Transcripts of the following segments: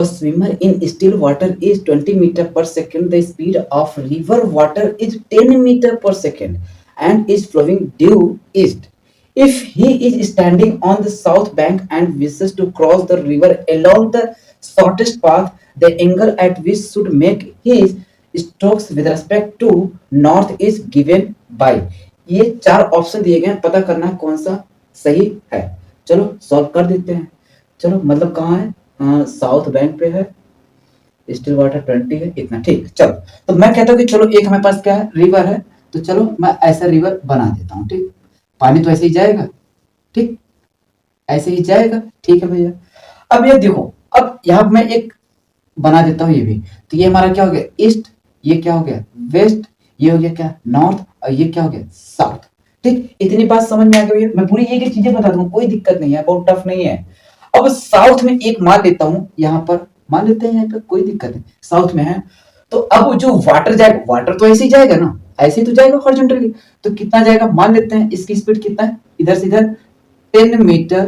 A swimmer in still water is 20 meter per second. The speed of river water is 10 meter per second and is flowing due east. If he is standing on the south bank and wishes to cross the river along the shortest path, the angle at which should make his strokes with respect to north is given by. ये चार option दिए गए हैं, पता करना है कौन सा सही है। चलो सॉल्व कर देते हैं। चलो मतलब कहाँ है, साउथ बैंक पे है, स्टिल वाटर 20 है, इतना ठीक। चलो तो मैं कहता हूँ कि चलो एक हमारे पास क्या है, रिवर है, तो चलो मैं ऐसा रिवर बना देता हूँ। ठीक, पानी तो ऐसे ही जाएगा, ठीक, ऐसे ही जाएगा, ठीक है भैया। अब ये देखो, अब यहाँ मैं एक बना देता हूँ ये भी, तो ये हमारा क्या हो गया, ईस्ट, ये क्या हो गया वेस्ट, ये हो गया क्या नॉर्थ, और ये क्या हो गया साउथ। ठीक, इतनी बात समझ में आ गई भैया। मैं पूरी एक एक चीजें बता दूंगा, कोई दिक्कत नहीं है, बहुत टफ नहीं है। अब साउथ में एक मान लेता हूं, यहाँ पर मान लेते हैं, यहाँ पर कोई दिक्कत नहीं, साउथ में है। तो अब जो वाटर जाएगा, वाटर तो ऐसे ही जाएगा ना, ऐसे ही तो जाएगा हॉरिजॉन्टली, तो कितना जाएगा मान लेते हैं, इसकी स्पीड कितना है, इधर से इधर 10 मीटर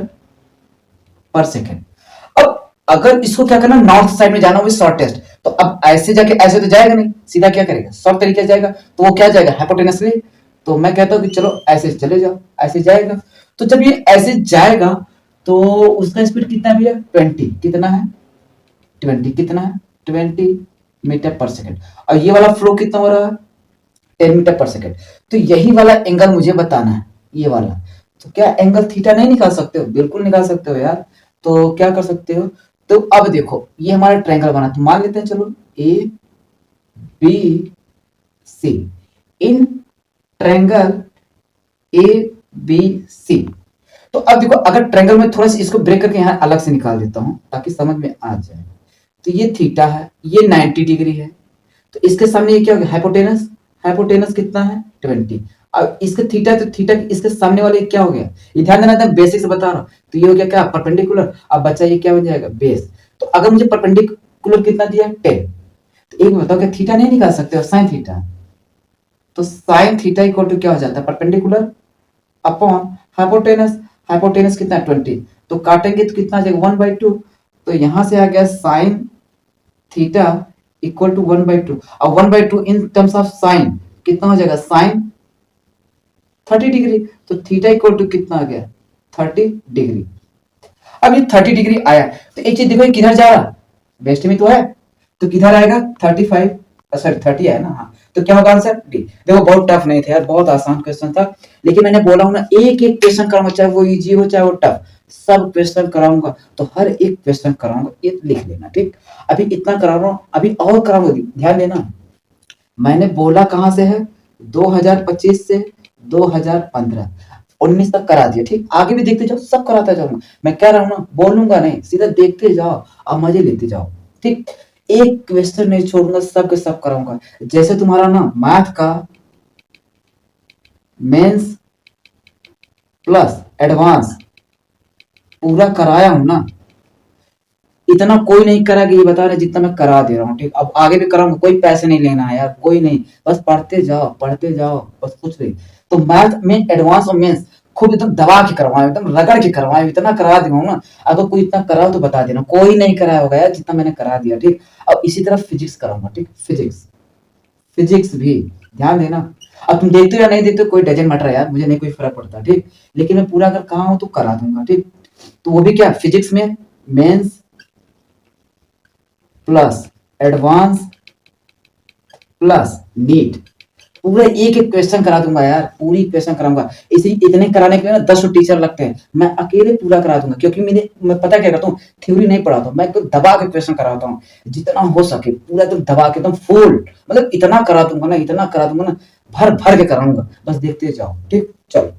पर सेकेंड। अब अगर इसको क्या करना, नॉर्थ साइड में जाना हो शॉर्टेस्ट, तो अब ऐसे जाके ऐसे तो जाएगा नहीं, सीधा क्या करेगा, शॉर्ट तरीके से जाएगा, तो वो क्या जाएगा हाइपोटेनसली। तो मैं कहता हूँ कि चलो ऐसे चले जाओ, ऐसे जाएगा। तो जब ये ऐसे जाएगा तो उसका स्पीड कितना है भैया, 20, कितना है 20, कितना है 20 मीटर पर सेकेंड, और ये वाला फ्लो कितना हो रहा है 10 मीटर पर सेकेंड। तो यही वाला एंगल मुझे बताना है, ये वाला। तो क्या एंगल थीटा नहीं निकाल सकते हो, बिल्कुल निकाल सकते हो यार। तो क्या कर सकते हो, तो अब देखो ये हमारा ट्रायंगल बना, तो मान लेते हैं चलो A B C, in triangle A B C. तो अब देखो, अगर ट्रायंगल में थोड़ा सा इसको ब्रेक करके यहाँ अलग से निकाल देता हूं ताकि समझ में आ जाए। तो ये थीटा है, ये 90 डिग्री है, तो इसके सामने ये क्या हो गया हाइपोटेनस, हाइपोटेनस कितना है 20। अब इसके थीटा, तो थीटा इसके सामने वाले क्या हो गया, ये ध्यान देना, एकदम बेसिक से बता रहा हूँ। तो ये हो गया क्या परपेंडिकुलर, अब बच्चा ये क्या बन जाएगा बेस। तो अगर मुझे परपेंडिकुलर कितना दिया 10, तो एक बताओ क्या थीटा नहीं निकाल सकते हो, साइन थीटा। तो साइन थीटा इक्वल टू क्या हो जाता है, परपेंडिकुलर अपॉन हाइपोटेनस, हाइपोटेनस कितना 20, तो काटेंगे तो कितना आ जाएगा 1/2। तो यहां से आ गया साइन थीटा इक्वल टू 1/2, और 1/2 इन टर्म्स ऑफ साइन कितना हो जाएगा, साइन 30 डिग्री। तो थीटा इक्वल टू कितना आ गया 30 डिग्री। अब ये 30 डिग्री आया, तो एक चीज देखो, ये किधर जा रहा, वेस्ट में तो है, तो किधर आएगा 35, सॉरी 30 है ना, हाँ। तो क्या होगा आंसर डी। देखो बहुत टफ नहीं था यार, बहुत आसान क्वेश्चन था, लेकिन मैंने बोला हूं ना एक एक क्वेश्चन कराऊंगा, चाहे वो इजी हो चाहे वो टफ, सब क्वेश्चन कराऊंगा। तो हर एक क्वेश्चन कराऊंगा, ये लिख लेना ठीक। अभी इतना करा रहा हूं, अभी और कराऊंगा, ध्यान देना। मैंने बोला कहां से है, 2025 से 2015 19 तक करा दिया, ठीक। आगे भी देखते जाओ, सब कराता जाऊंगा। मैं कह रहा हूं ना, बोलूंगा नहीं, सीधा देखते जाओ और मजे लेते जाओ, ठीक। एक क्वेश्चन नहीं छोड़ूंगा, सब के सब कराऊंगा। जैसे तुम्हारा ना मैथ का मेंस प्लस एडवांस पूरा कराया हूं ना, इतना कोई नहीं करा कि ये बता रहे, जितना मैं करा दे रहा हूँ, ठीक। अब आगे भी कराऊंगा, कोई पैसे नहीं लेना है यार, कोई नहीं, बस पढ़ते जाओ, बस कुछ नहीं। तो मैथ में एडवांस और मेंस खूब एकदम दबा के करवाए, एकदम रगड़ के करवाए, इतना करा दूंगा ना। अगर कोई इतना कराओ तो बता देना, कोई नहीं कराया होगा यार जितना मैंने करा दिया, ठीक। अब इसी तरह फिजिक्स कराऊंगा, ठीक, फिजिक्स, फिजिक्स भी ध्यान देना। अब तुम देखते हो या नहीं देखते हो, कोई डजन मैटर यार, मुझे नहीं कोई फर्क पड़ता, ठीक। लेकिन मैं पूरा अगर कहा हूं तो करा दूंगा, ठीक। तो वो भी क्या, फिजिक्स में Mains plus advance plus NEET, पूरा एक एक क्वेश्चन करा दूंगा यार, पूरी क्वेश्चन कराऊंगा। इसी इतने कराने के लिए ना 10 टीचर लगते हैं, मैं अकेले पूरा करा दूंगा, क्योंकि मैं पता क्या करता हूँ, थ्योरी नहीं पढ़ाता हूँ, मैं एकदम दबा के क्वेश्चन कराता हूँ, जितना हो सके पूरा एकदम दबा के, एकदम फुल, मतलब इतना करा दूंगा ना, इतना करा दूंगा ना, भर भर के कराऊंगा, बस देखते जाओ, ठीक। चलो